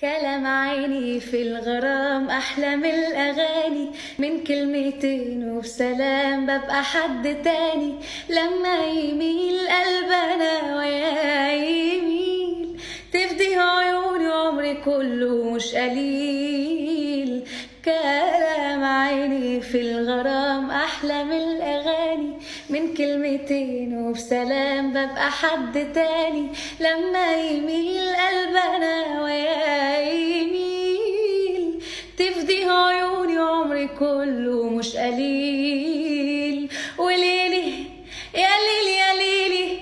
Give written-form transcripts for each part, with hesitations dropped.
كلام عيني في الغرام أحلى من الأغاني، من كلمتين وبسلام ببقى حد تاني. لما يميل قلبنا ويا يميل تفديه عيوني عمري كله مش قليل. كلام عيني في الغرام أحلى من الأغاني، من كلمتين وبسلام ببقى حد تاني. لما يميل قلبنا ويا يميل تفديه عيوني عمري كله مش قليل. وليلي يا ليلي يا ليلي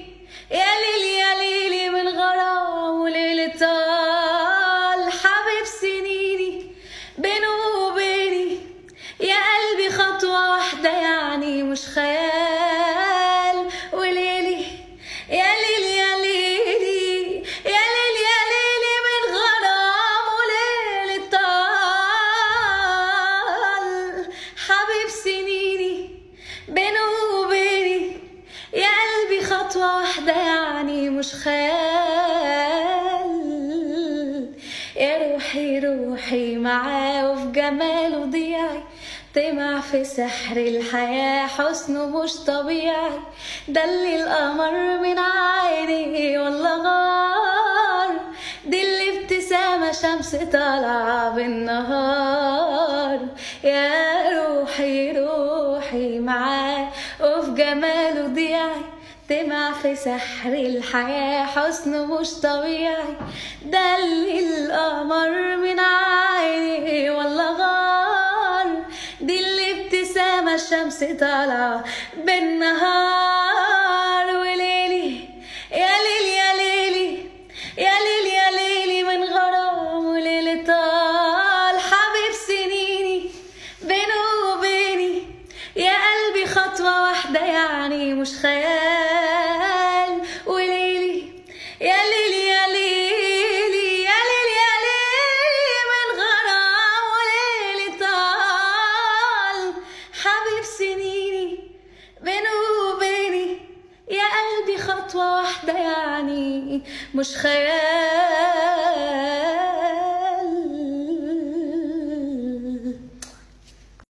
يا ليلي يا ليلي من غرام وليلي طال حبيب سنيني بينه وبيني. يا قلبي خطوة واحدة يعني مش خيال. وليلي يا ليلي يا ليلي يا ليلي يا ليلي من غرام وليلي طال حبيب سنيني بينه وبيني. يا قلبي خطوة واحدة يعني مش خيال. يا روحي روحي معاه وفي جماله ضياعي، طمع في سحر الحياة حسنه مش طبيعي. دلي القمر من عيني والله غار، دي الابتسامة شمس طالعة بالنهار. يا روحي روحي معاه وفي جماله ضياعي، طمع في سحر الحياة حسنه مش طبيعي. دلي القمر من عيني والله غار، دي الابتسامة الشمس طالعة بالنهار. وليلي يا ليلي يا ليلي يا ليلي يا ليلي من غرام وليلي طال حبيب سنيني بينه وبيني. يا قلبي خطوة واحدة يعني مش خيال. وليلي يا ليلي يا ليلي يا ليلي يا ليلي من غرام وليلي طال حبيب سنيني بينه وبيني. يا قلبي خطوة واحدة يعني مش خيال.